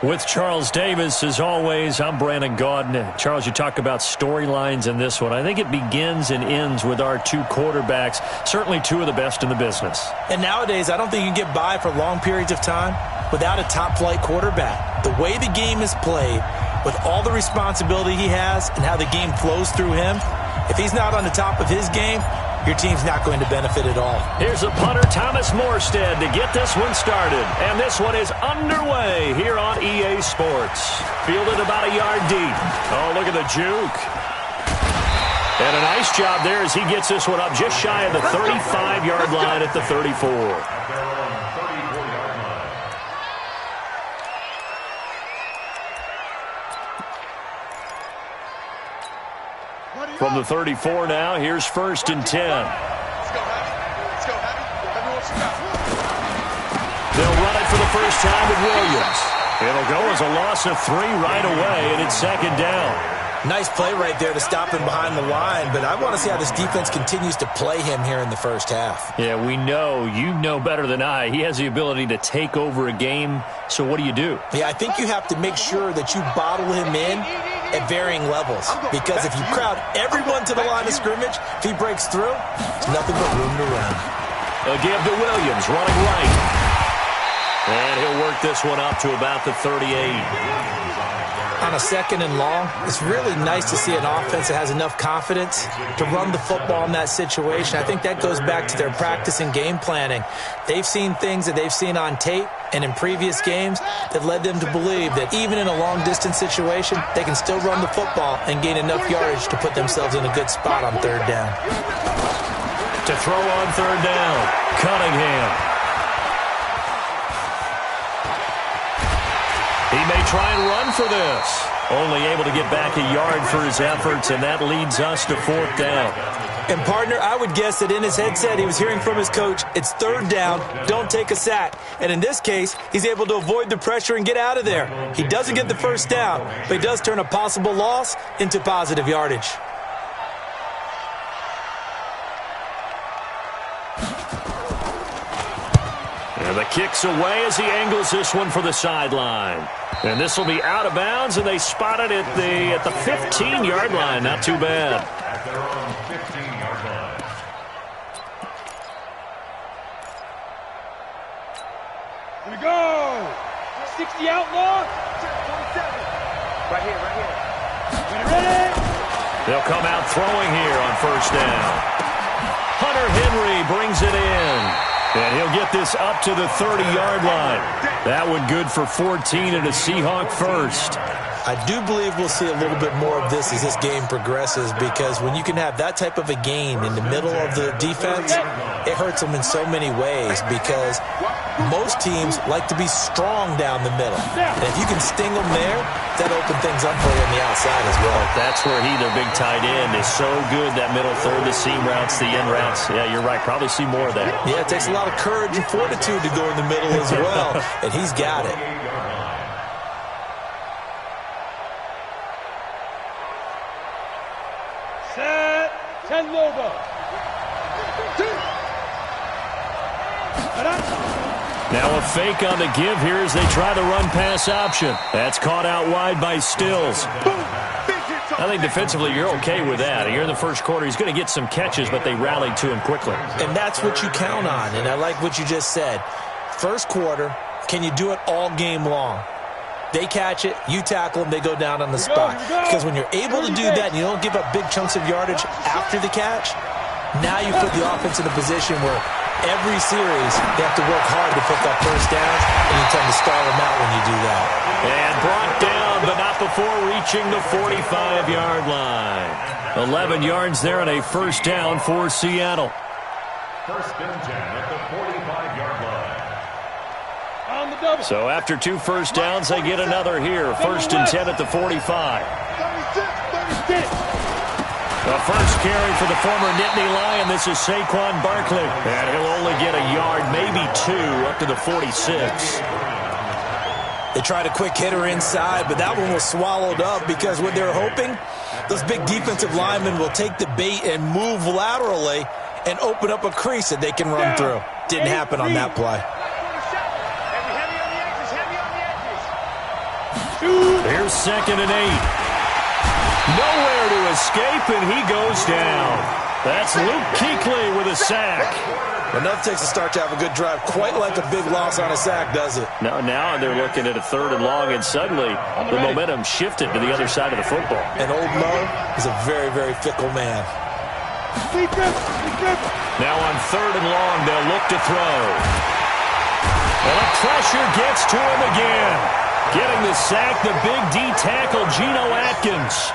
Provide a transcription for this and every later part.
With Charles Davis, as always, I'm Brandon Gaudin. Charles, you talk about storylines in this one. I think it begins and ends with our two quarterbacks, certainly two of the best in the business. And nowadays, I don't think you can get by for long periods of time without a top-flight quarterback. The way the game is played, with all the responsibility he has and how the game flows through him, if he's not on the top of his game, your team's not going to benefit at all. Here's a punter, Thomas Morstead, to get this one started. And this one is underway here on EA Sports. Fielded about a yard deep. Oh, look at the juke. And a nice job there as he gets this one up just shy of the 35-yard line at the 34. From the 34 now, here's 1st and 10. They'll run it for the first time with Williams. It'll go as a loss of 3 right away, and it's 2nd down. Nice play right there to stop him behind the line, but I want to see how this defense continues to play him here in the first half. Yeah, we know. You know better than I. He has the ability to take over a game, so what do you do? Yeah, I think you have to make sure that you bottle him in at varying levels, because if you crowd everyone to the line of scrimmage, if he breaks through, there's nothing but room to run. A give to Williams, running right. And he'll work this one up to about the 38. On a 2nd and long, it's really nice to see an offense that has enough confidence to run the football in that situation. I think that goes back to their practice and game planning. They've seen things that they've seen on tape and in previous games that led them to believe that even in a long-distance situation, they can still run the football and gain enough yardage to put themselves in a good spot on 3rd down. To throw on 3rd down, Cunningham. He may try and run for this. Only able to get back a yard for his efforts, and that leads us to 4th down. And, partner, I would guess that in his headset he was hearing from his coach, it's 3rd down, don't take a sack. And in this case, he's able to avoid the pressure and get out of there. He doesn't get the 1st down, but he does turn a possible loss into positive yardage. And the kick's away as he angles this one for the sideline. And this will be out of bounds, and they spot it at the 15-yard line. Not too bad. Here we go. 60 outlaw. Right here. Ready? They'll come out throwing here on 1st down. Hunter Henry brings it in. And he'll get this up to the 30-yard line. That one good for 14 and a Seahawk first. I do believe we'll see a little bit more of this as this game progresses, because when you can have that type of a gain in the middle of the defense, it hurts them in so many ways, because most teams like to be strong down the middle. And if you can sting them there, that opens things up for you on the outside as well. That's where their big tight end, is so good, that middle third, the seam routes, the end routes. Yeah, you're right. Probably see more of that. Yeah, it takes a lot of courage and fortitude to go in the middle as well, and he's got it. Set. 10 logo. Now a fake on the give here as they try the run-pass option. That's caught out wide by Stills. I think defensively you're okay with that. Here in the first quarter, he's going to get some catches, but they rallied to him quickly. And that's what you count on, and I like what you just said. First quarter, can you do it all game long? They catch it, you tackle them, they go down on the spot. Because when you're able to do that and you don't give up big chunks of yardage after the catch, now you put the offense in a position where every series they have to work hard to pick up 1st downs, and you tend to stall them out when you do that. And brought down, but not before reaching the 45-yard line. 11 yards there and a 1st down for Seattle. 1st and 10 at the 45-yard line. So after 2 1st downs, they get another here. 1st and 10 at the 45. The first carry for the former Nittany Lion. This is Saquon Barkley. And he'll only get a yard, maybe 2, up to the 46. They tried a quick hitter inside, but that one was swallowed up, because what they're hoping, those big defensive linemen will take the bait and move laterally and open up a crease that they can run through. Didn't happen on that play. Here's 2nd and 8. Nowhere to escape, and he goes down. That's Luke Kuechly with a sack. Enough takes to start to have a good drive. Quite like a big loss on a sack, does it? Now they're looking at a 3rd and long, and suddenly the momentum shifted to the other side of the football. And old Mo is a very, very fickle man. Now on 3rd and long, they'll look to throw. And the pressure gets to him again. Getting the sack, the big D tackle, Geno Atkins.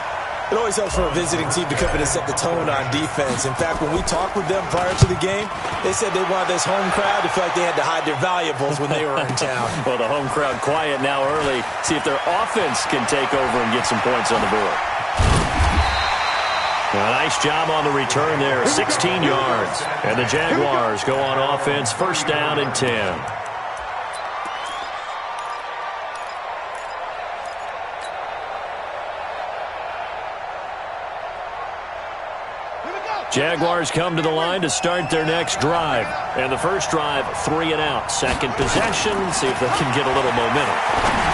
It always helps for a visiting team to come in and set the tone on defense. In fact, when we talked with them prior to the game, they said they wanted this home crowd to feel like they had to hide their valuables when they were in town. Well, the home crowd quiet now early. See if their offense can take over and get some points on the board. A nice job on the return there, 16 yards. And the Jaguars go on offense, 1st down and 10. Jaguars come to the line to start their next drive. And the first drive, 3 and out. Second possession, see if they can get a little momentum.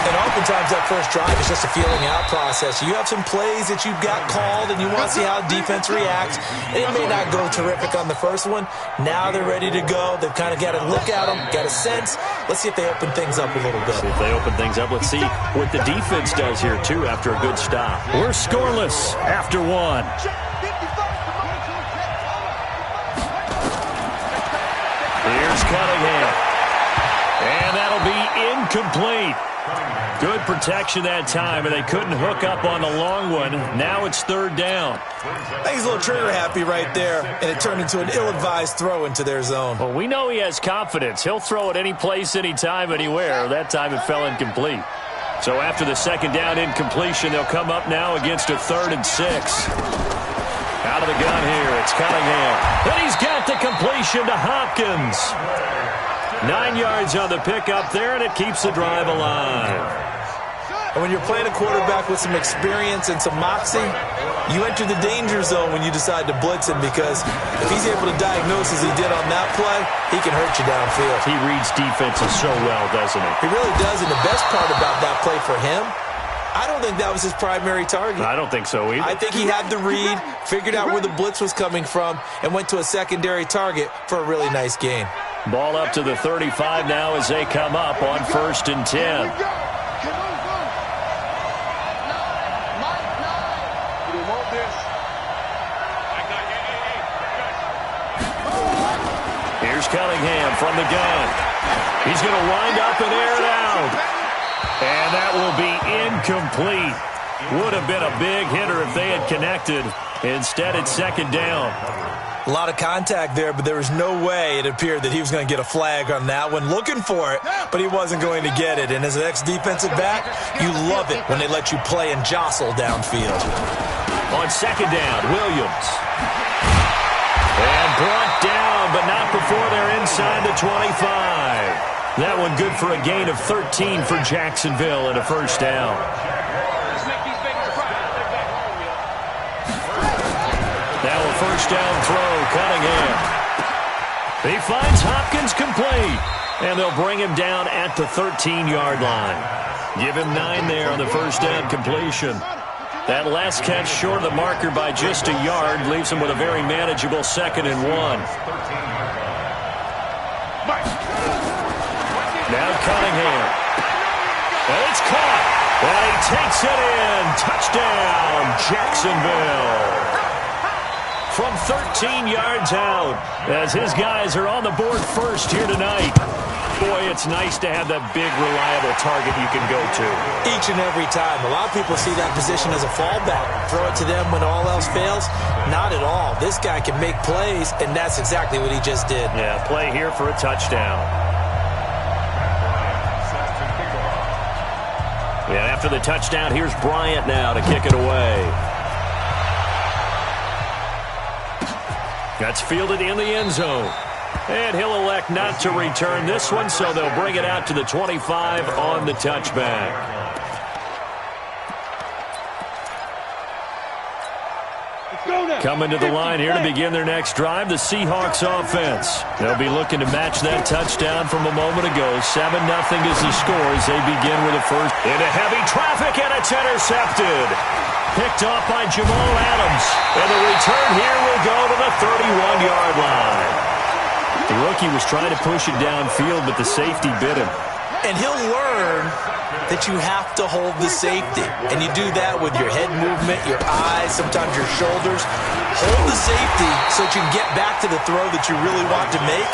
And oftentimes that first drive is just a feeling out process. You have some plays that you've got called and you want to see how defense reacts. And it may not go terrific on the first one. Now they're ready to go. They've kind of got to look at them, got a sense. Let's see if they open things up a little bit. See if they open things up. Let's see what the defense does here, too, after a good stop. We're scoreless after 1. Here's Cunningham. And that'll be incomplete. Good protection that time, and they couldn't hook up on the long one. Now it's 3rd down. I think he's a little trigger happy right there, and it turned into an ill-advised throw into their zone. Well, we know he has confidence. He'll throw it any place, anytime, anywhere. That time it fell incomplete. So after the 2nd down incompletion, they'll come up now against a 3rd and 6. Out of the gun here, it's Cunningham. And he's got the completion to Hopkins. 9 yards on the pickup there, and it keeps the drive alive. And when you're playing a quarterback with some experience and some moxie, you enter the danger zone when you decide to blitz him, because if he's able to diagnose as he did on that play, he can hurt you downfield. He reads defenses so well, doesn't he? He really does, and the best part about that play for him, I don't think that was his primary target. I don't think so either. I think he had the read, figured out where the blitz was coming from, and went to a secondary target for a really nice gain. Ball up to the 35 now as they come up on 1st and 10. Here's Cunningham from the gun. He's going to wind up and air it out. And that will be incomplete. Would have been a big hitter if they had connected. Instead, it's 2nd down. A lot of contact there, but there was no way it appeared that he was going to get a flag on that one. Looking for it, but he wasn't going to get it. And as an ex-defensive back, you love it when they let you play and jostle downfield. On 2nd down, Williams. And brought down, but not before they're inside the 25. That one good for a gain of 13 for Jacksonville and a 1st down. Now a 1st down throw, Cunningham. He finds Hopkins complete, and they'll bring him down at the 13-yard line. Give him 9 there on the 1st down completion. That last catch short of the marker by just a yard leaves him with a very manageable 2nd and 1. Now Cunningham. And it's caught. And he takes it in. Touchdown, Jacksonville. From 13 yards out, as his guys are on the board first here tonight. Boy, it's nice to have that big, reliable target you can go to. Each and every time. A lot of people see that position as a fallback. Throw it to them when all else fails. Not at all. This guy can make plays, and that's exactly what he just did. Yeah, play here for a touchdown. And after the touchdown, here's Bryant now to kick it away. That's fielded in the end zone. And he'll elect not to return this one, so they'll bring it out to the 25 on the touchback. Coming to the line here to begin their next drive, the Seahawks offense. They'll be looking to match that touchdown from a moment ago. 7-0 is the score as they begin with a first. Into heavy traffic, and it's intercepted. Picked off by Jamal Adams. And the return here will go to the 31-yard line. The rookie was trying to push it downfield, but the safety bit him. And he'll learn that you have to hold the safety. And you do that with your head movement, your eyes, sometimes your shoulders. Hold the safety so that you can get back to the throw that you really want to make.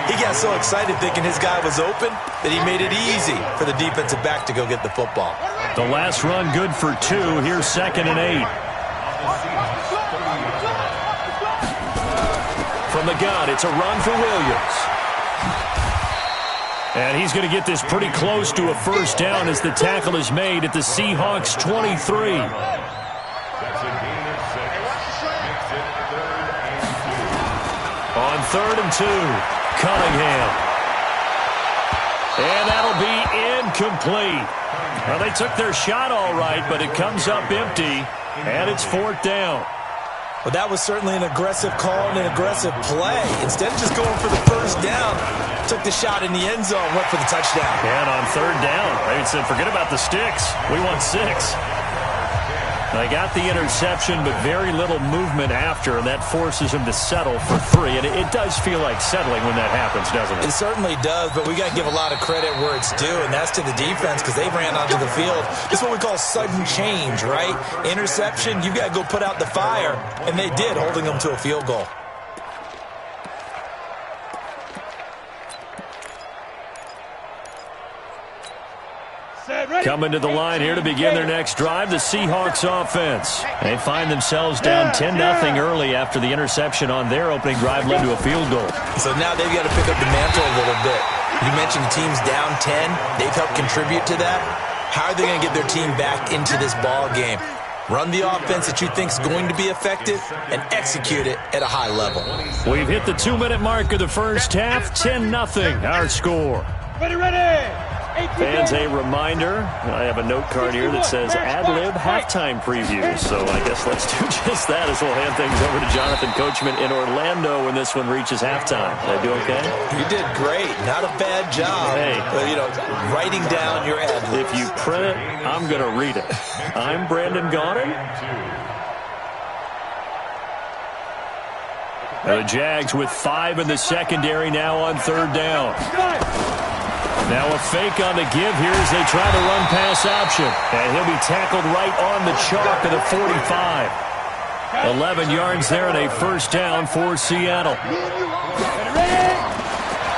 He got so excited thinking his guy was open that he made it easy for the defensive back to go get the football. The last run good for 2. Here's 2nd and 8. From the gun, it's a run for Williams. And he's going to get this pretty close to a first down as the tackle is made at the Seahawks 23. On 3rd and 2, Cunningham. And that'll be incomplete. Well, they took their shot all right, but it comes up empty, and it's 4th down. Well, that was certainly an aggressive call and an aggressive play. Instead of just going for the first down, took the shot in the end zone, went for the touchdown. And on 3rd down, they said, forget about the sticks. We want 6. They got the interception, but very little movement after, and that forces him to settle for 3. And it does feel like settling when that happens, doesn't it? It certainly does, but we got to give a lot of credit where it's due, and that's to the defense because they ran onto the field. This is what we call sudden change, right? Interception, you've got to go put out the fire, and they did, holding them to a field goal. Coming to the line here to begin their next drive, the Seahawks offense. They find themselves down 10-0 early after the interception on their opening drive led to a field goal. So now they've got to pick up the mantle a little bit. You mentioned the team's down 10. They've helped contribute to that. How are they going to get their team back into this ball game? Run the offense that you think is going to be effective and execute it at a high level. We've hit the 2-minute mark of the first half. 10-0 our score. Ready. Fans, a reminder, I have a note card here that says ad-lib halftime preview. So I guess let's do just that as we'll hand things over to Jonathan Coachman in Orlando when this one reaches halftime. Did I do okay? You did great. Not a bad job. Hey. Writing down your ad-libs. If you print it, I'm going to read it. I'm Brandon Gaudin. The Jags with 5 in the secondary now on 3rd down. Now a fake on the give here as they try to run pass option. And he'll be tackled right on the chalk of the 45. 11 yards there and a first down for Seattle.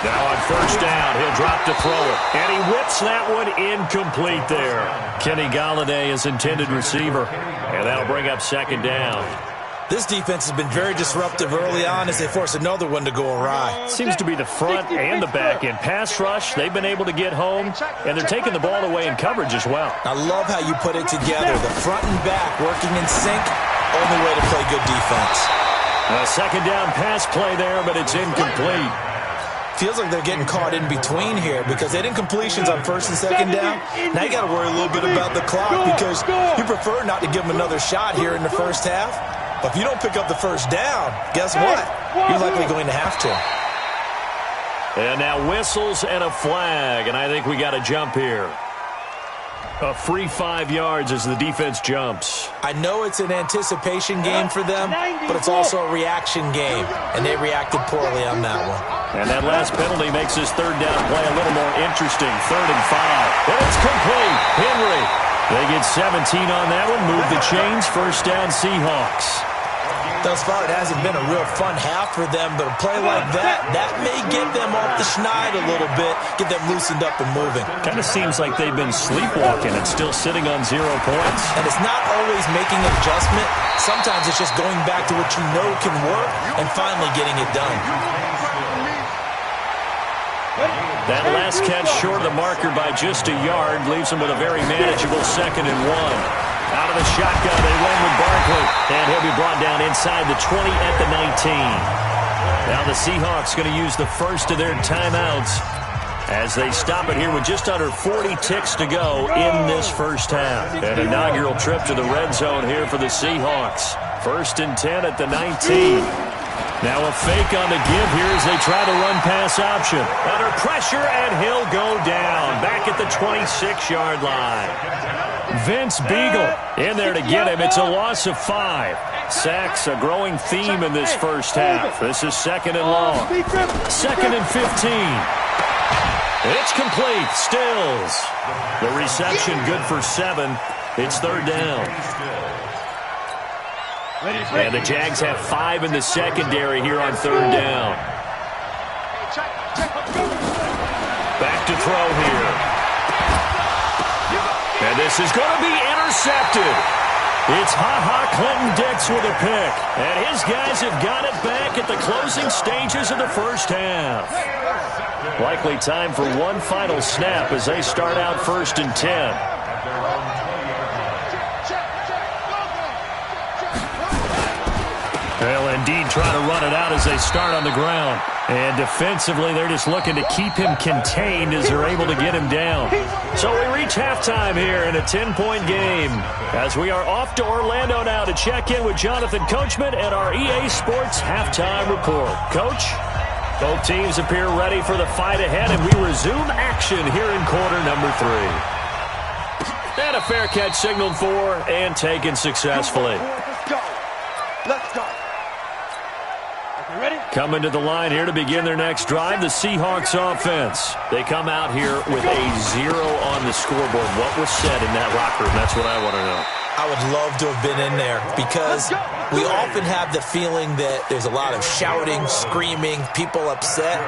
Now on first down, he'll drop to throw it. And he whips that one incomplete there. Kenny Golladay is intended receiver. And that'll bring up 2nd down. This defense has been very disruptive early on as they force another one to go awry. Seems to be the front and the back end. Pass rush, they've been able to get home, and they're taking the ball away in coverage as well. I love how you put it together. The front and back working in sync, only way to play good defense. A 2nd down pass play there, but it's incomplete. Feels like they're getting caught in between here because they had incompletions on 1st and 2nd down. Now you got to worry a little bit about the clock because you prefer not to give them another shot here in the first half. But if you don't pick up the first down, guess what? You're likely going to have to. And now whistles and a flag, and I think we got a jump here. A free 5 yards as the defense jumps. I know it's an anticipation game for them, but it's also a reaction game, and they reacted poorly on that one. And that last penalty makes this 3rd down play a little more interesting. 3rd and 5. And it's complete. Henry. They get 17 on that one. Move the chains. First down, Seahawks. Thus far, it hasn't been a real fun half for them, but a play like that may get them off the schneid a little bit, get them loosened up and moving. Kind of seems like they've been sleepwalking and still sitting on 0 points. And it's not always making an adjustment. Sometimes it's just going back to what you know can work and finally getting it done. That last catch short of the marker by just a yard leaves them with a very manageable 2nd and 1. Out of the shotgun, they run with Barkley. And he'll be brought down inside the 20 at the 19. Now the Seahawks going to use the first of their timeouts as they stop it here with just under 40 ticks to go in this first half. An inaugural trip to the red zone here for the Seahawks. First and 10 at the 19. Now a fake on the give here as they try to run pass option. Under pressure, and he'll go down. Back at the 26-yard line. Vince Beagle in there to get him. It's a loss of 5. Sacks a growing theme in this first half. This is second and long. Second and 15. It's complete. Stills. The reception good for 7. It's third down. And the Jags have 5 in the secondary here on third down. Back to throw here. And this is going to be intercepted. It's Ha-Ha Clinton-Dix with a pick. And his guys have got it back at the closing stages of the first half. Likely time for one final snap as they start out first and 10. They'll indeed try to run it out as they start on the ground. And defensively, they're just looking to keep him contained as they're able to get him down. So we reach halftime here in a 10-point game as we are off to Orlando now to check in with Jonathan Coachman at our EA Sports Halftime Report. Coach, both teams appear ready for the fight ahead, and we resume action here in quarter number 3. And a fair catch signaled for and taken successfully. Let's go. Coming to the line here to begin their next drive, the Seahawks offense. They come out here with a 0 on the scoreboard. What was said in that locker room? That's what I want to know. I would love to have been in there because we often have the feeling that there's a lot of shouting, screaming, people upset.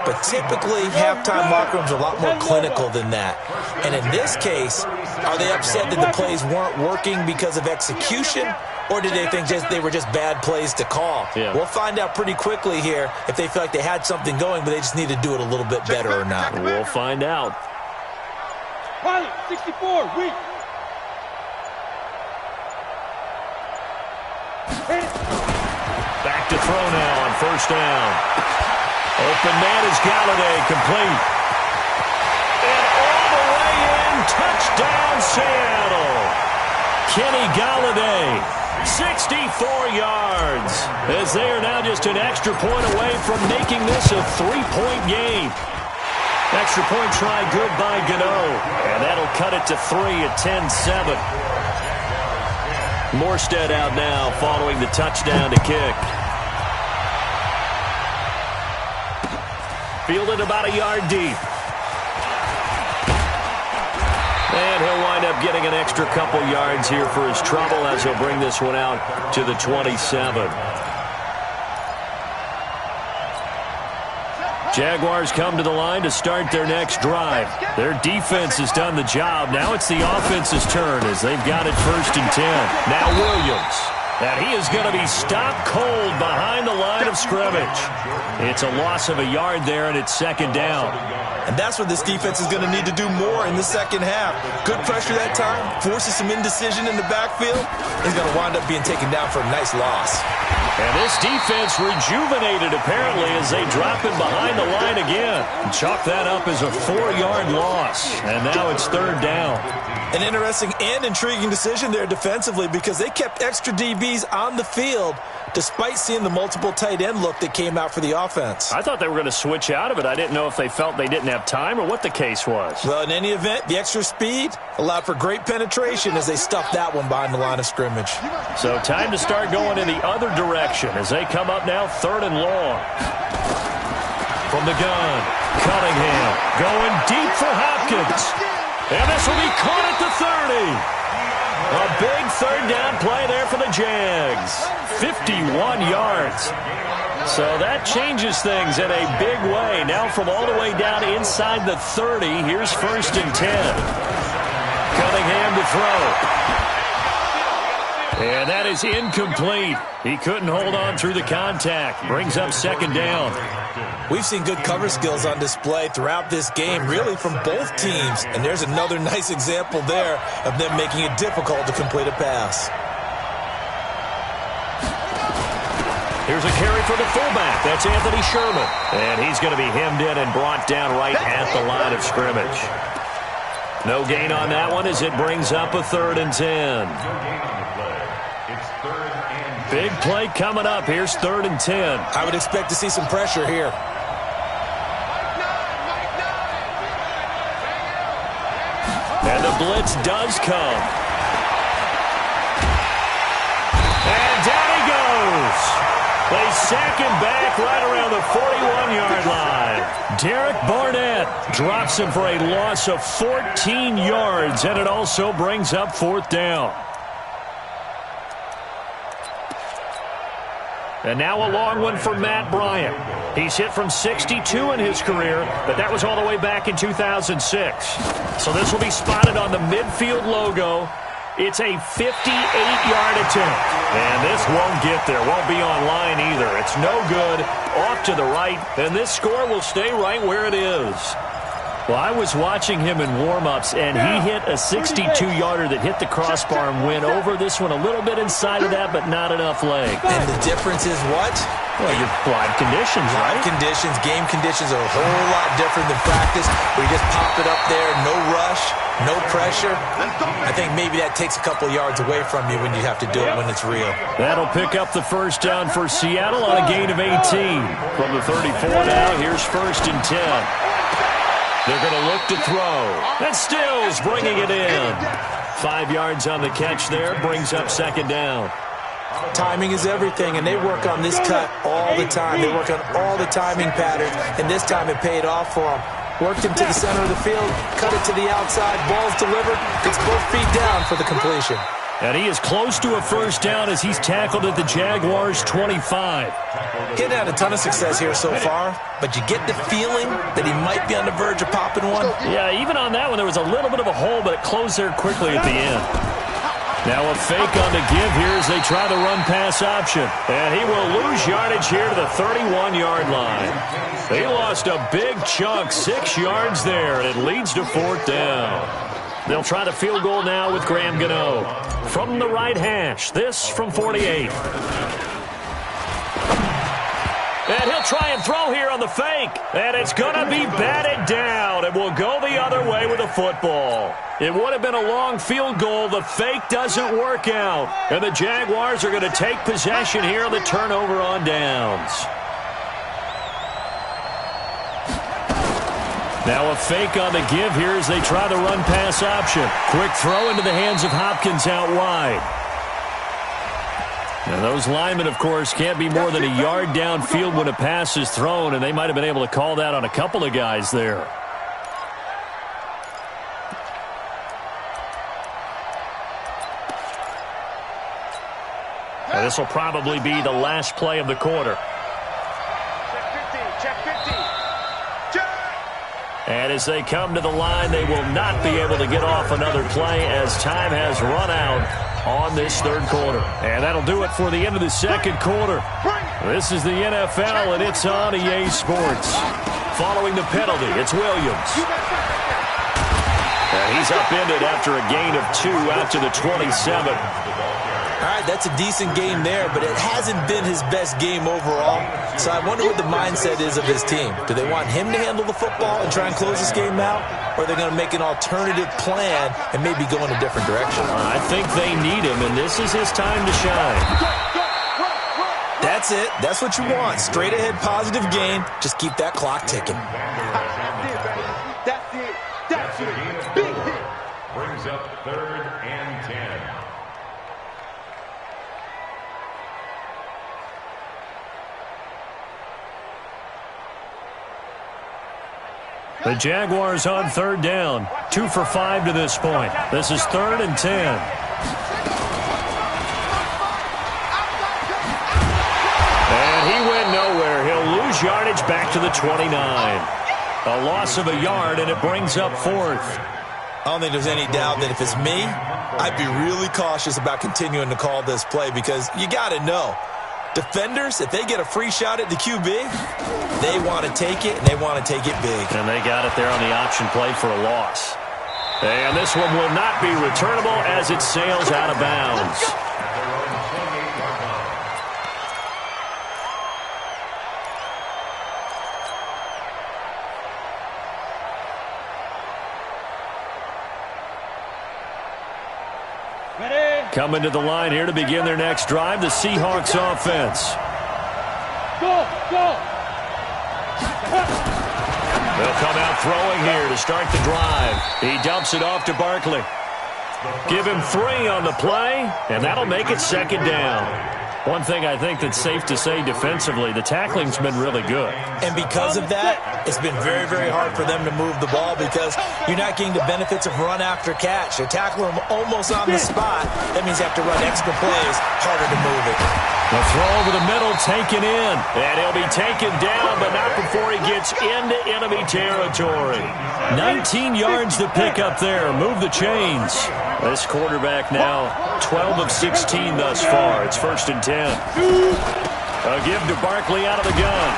But typically, halftime locker rooms are a lot more clinical than that. And in this case, are they upset that the plays weren't working because of execution? Or did they think they were just bad plays to call? Yeah. We'll find out pretty quickly here if they feel like they had something going, but they just need to do it a little bit better or not. We'll find out. Pilot, 64, weak. Back to throw now on first down. Open man is Galladay, complete. And all the way in, touchdown Seattle. Kenny Galladay. 64 yards as they are now just an extra point away from making this a 3-point game. Extra point try good by Gano, and that'll cut it to 3 at 10-7. Morstead out now following the touchdown to kick. Fielded about a yard deep. And he'll wind up getting an extra couple yards here for his trouble as he'll bring this one out to the 27. Jaguars come to the line to start their next drive. Their defense has done the job. Now it's the offense's turn as they've got it first and 10. Now Williams. And he is going to be stopped cold behind the line of scrimmage. It's a loss of a yard there, and it's second down. And that's what this defense is going to need to do more in the second half. Good pressure that time, forces some indecision in the backfield. He's going to wind up being taken down for a nice loss. And this defense rejuvenated, apparently, as they drop him behind the line again. Chalk that up as a 4-yard loss. And now it's third down. An interesting and intriguing decision there defensively because they kept extra DBs on the field despite seeing the multiple tight end look that came out for the offense. I thought they were going to switch out of it. I didn't know if they felt they didn't have time or what the case was. Well, in any event, the extra speed allowed for great penetration as they stuffed that one behind the line of scrimmage. So time to start going in the other direction as they come up now third and long. From the gun, Cunningham going deep for Hopkins. And this will be caught at the 30. A big third down play there for the Jags. 51 yards. So that changes things in a big way. Now from all the way down inside the 30, here's first and 10. Cunningham to throw. And that is incomplete. He couldn't hold on through the contact. Brings up second down. We've seen good cover skills on display throughout this game, really from both teams. And there's another nice example there of them making it difficult to complete a pass. Here's a carry for the fullback. That's Anthony Sherman. And he's going to be hemmed in and brought down right at the line of scrimmage. No gain on that one as it brings up a third and 10. It's third and Big play coming up. Here's 3rd and 10. I would expect to see some pressure here. And the blitz does come. And down he goes. They sack him back right around the 41-yard line. Derek Barnett drops him for a loss of 14 yards, and it also brings up 4th down. And now a long one for Matt Bryant. He's hit from 62 in his career, but that was all the way back in 2006. So this will be spotted on the midfield logo. It's a 58-yard attempt. And this won't get there. Won't be on line either. It's no good. Off to the right, and this score will stay right where it is. Well, I was watching him in warm-ups, and he hit a 62-yarder that hit the crossbar and went over. This one a little bit inside of that, but not enough leg. And the difference is what? Well, your live conditions, right? Live conditions, game conditions are a whole lot different than practice, where you just pop it up there, no rush, no pressure. I think maybe that takes a couple yards away from you when you have to do it when it's real. That'll pick up the 1st down for Seattle on a gain of 18. From the 34 now, here's 1st and 10. They're going to look to throw. And Stills bringing it in. 5 yards on the catch there. Brings up 2nd down. Timing is everything, and they work on this cut all the time. They work on all the timing patterns, and this time it paid off for them. Worked him to the center of the field, cut it to the outside, ball's delivered, gets both feet down for the completion. And he is close to a 1st down as he's tackled at the Jaguars' 25. He's had a ton of success here so far, but you get the feeling that he might be on the verge of popping one. Yeah, even on that one, there was a little bit of a hole, but it closed there quickly at the end. Now a fake on the give here as they try the run-pass option. And he will lose yardage here to the 31-yard line. They lost a big chunk, 6 yards there, and it leads to 4th down. They'll try the field goal now with Graham Gano. From the right hash, this from 48. And he'll try and throw here on the fake. And it's going to be batted down. It will go the other way with a football. It would have been a long field goal. The fake doesn't work out. And the Jaguars are going to take possession here on the turnover on downs. Now a fake on the give here as they try the run-pass option. Quick throw into the hands of Hopkins out wide. Now those linemen, of course, can't be more than a yard downfield when a pass is thrown, and they might have been able to call that on a couple of guys there. Now this will probably be the last play of the quarter. And as they come to the line, they will not be able to get off another play as time has run out on this 3rd quarter. And that'll do it for the end of the 2nd quarter. This is the NFL, and it's on EA Sports. Following the penalty, it's Williams. And he's upended after a gain of 2 out to the 27. All right, that's a decent game there, but it hasn't been his best game overall. So I wonder what the mindset is of his team. Do they want him to handle the football and try and close this game out? Or are they going to make an alternative plan and maybe go in a different direction? I think they need him, and this is his time to shine. That's it. That's what you want. Straight ahead positive gain. Just keep that clock ticking. That's it. That's it. Big hit. Brings up 3rd and 10. The Jaguars on 3rd down. 2 for 5 to this point. This is 3rd and 10. And he went nowhere. He'll lose yardage back to the 29. A loss of a yard, and it brings up 4th. I don't think there's any doubt that if it's me, I'd be really cautious about continuing to call this play because you got to know. Defenders, if they get a free shot at the QB, they want to take it, and they want to take it big. And they got it there on the option play for a loss. And this one will not be returnable as it sails out of bounds. Ready? Coming to the line here to begin their next drive, the Seahawks offense. Go, go. They'll come out throwing here to start the drive. He dumps it off to Barkley. Give him 3 on the play, and that'll make it second down. One thing I think that's safe to say defensively, the tackling's been really good. And because of that, it's been very, very hard for them to move the ball because you're not getting the benefits of run after catch. You tackle them almost on the spot. That means you have to run extra plays, harder to move it. The throw over the middle taken in, and he'll be taken down, but not before he gets into enemy territory. 19 yards to pick up there. Move the chains. This quarterback now 12 of 16 thus far. It's 1st and 10. A give to Barkley out of the gun.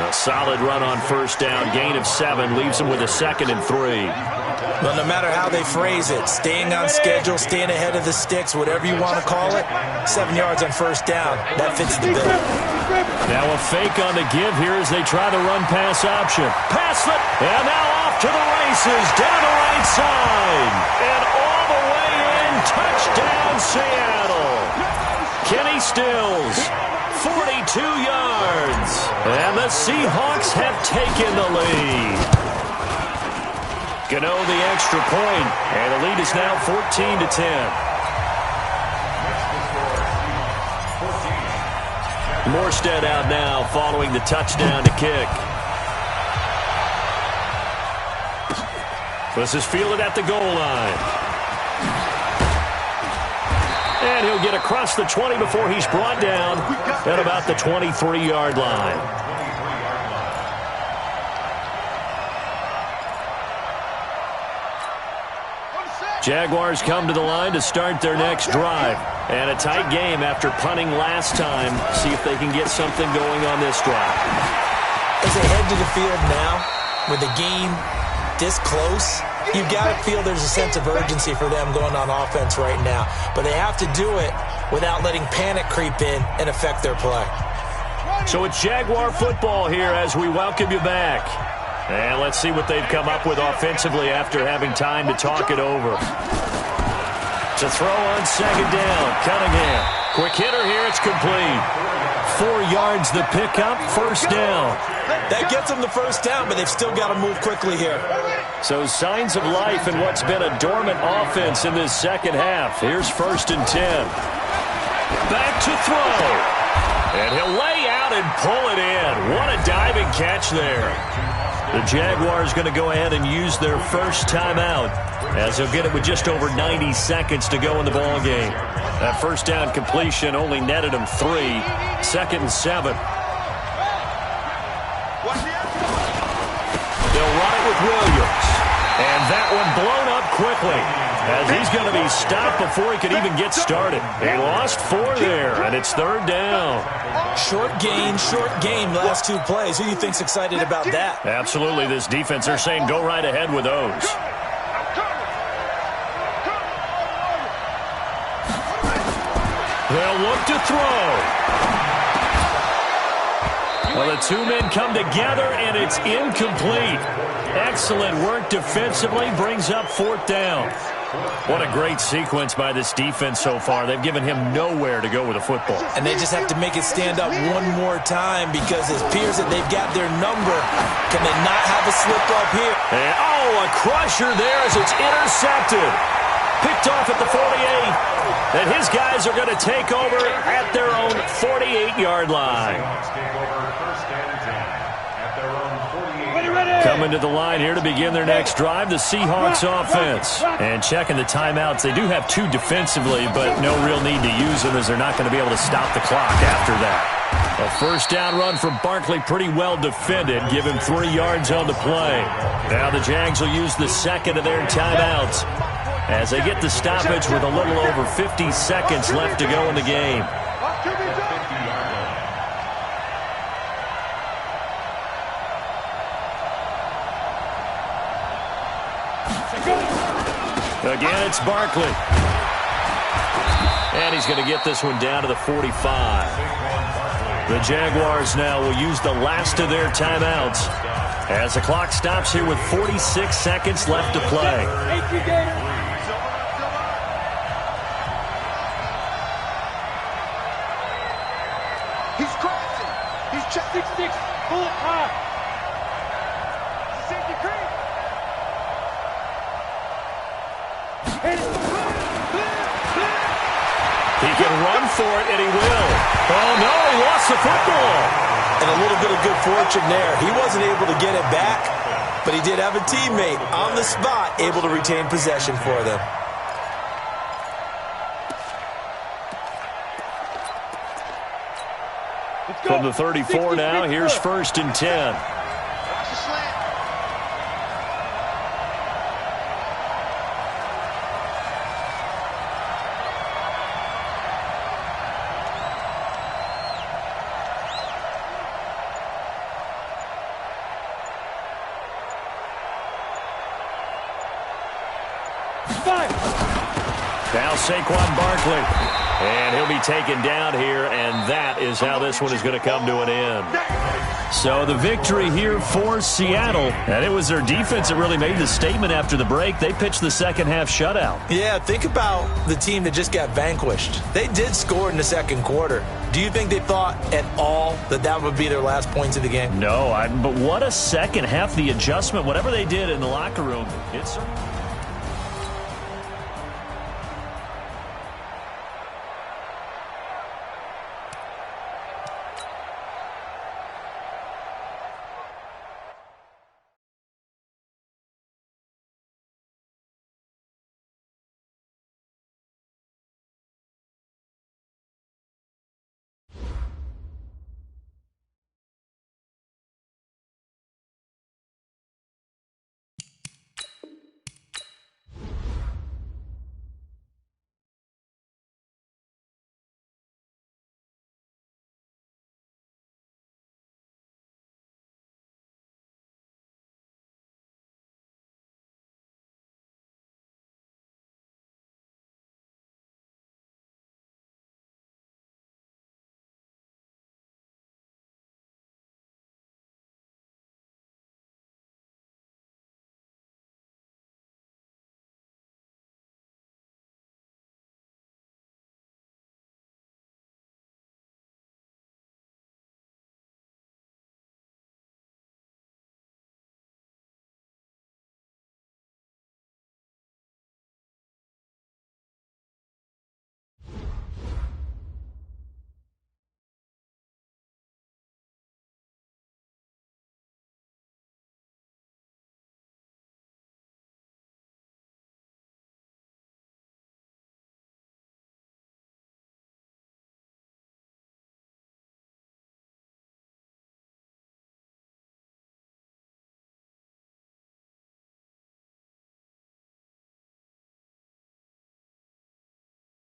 A solid run on 1st down. Gain of 7 leaves him with a 2nd and 3. Well, no matter how they phrase it, staying on schedule, staying ahead of the sticks, whatever you want to call it, 7 yards on 1st down. That fits the bill. Now a fake on the give here as they try the run-pass option. Pass it, and now off to the races, down the right side. And all the way in, touchdown Seattle. Kenny Stills, 42 yards. And the Seahawks have taken the lead. Gano the extra point, and the lead is now 14-10. Morstead out now following the touchdown to kick. This is fielded at the goal line. And he'll get across the 20 before he's brought down at about the 23-yard line. Jaguars come to the line to start their next drive. And a tight game after punting last time. See if they can get something going on this drive. As they head to the field now, with the game this close, you've got to feel there's a sense of urgency for them going on offense right now. But they have to do it without letting panic creep in and affect their play. So it's Jaguar football here as we welcome you back. And let's see what they've come up with offensively after having time to talk it over. To throw on 2nd down, Cunningham. Quick hitter here, it's complete. 4 yards the pickup, 1st down. That gets them the 1st down, but they've still got to move quickly here. So signs of life in what's been a dormant offense in this second half. Here's 1st and 10. Back to throw. And he'll lay out and pull it in. What a diving catch there. The Jaguars going to go ahead and use their first timeout as they'll get it with just over 90 seconds to go in the ballgame. That 1st down completion only netted them 3. 2nd and 7. They'll run it with Williams. And that one blown up quickly as he's going to be stopped before he could even get started. They lost 4 there, and it's 3rd down. Short game, last 2 plays. Who do you think's excited about that? Absolutely, this defense, they're saying go right ahead with those. They'll look to throw. Well, the 2 men come together, and it's incomplete. Excellent work defensively, brings up 4th down. What a great sequence by this defense so far. They've given him nowhere to go with the football. And they just have to make it stand up one more time because it appears that they've got their number. Can they not have a slip up here? And, a crusher there as it's intercepted. Picked off at the 48. And his guys are going to take over at their own 48-yard line. Coming to the line here to begin their next drive, the Seahawks offense. And checking the timeouts. They do have 2 defensively, but no real need to use them as they're not going to be able to stop the clock after that. A 1st down run from Barkley, pretty well defended. Give him 3 yards on the play. Now the Jags will use the 2nd of their timeouts as they get the stoppage with a little over 50 seconds left to go in the game. Again, it's Barkley. And he's going to get this one down to the 45. The Jaguars now will use the last of their timeouts as the clock stops here with 46 seconds left to play. Pull it high. Safety creep. Hit it. He can run for it, and he will. Oh, no, he lost the football. And a little bit of good fortune there. He wasn't able to get it back, but he did have a teammate on the spot able to retain possession for them. From the 34 now, here's 1st and 10. Watch the slant. Now Saquon Barkley. And he'll be taken down here, and that is how this one is going to come to an end. So the victory here for Seattle, and it was their defense that really made the statement after the break. They pitched the second half shutout. Yeah, think about the team that just got vanquished. They did score in the second quarter. Do you think they thought at all that that would be their last points of the game? No, but what a second half, the adjustment, whatever they did in the locker room, it's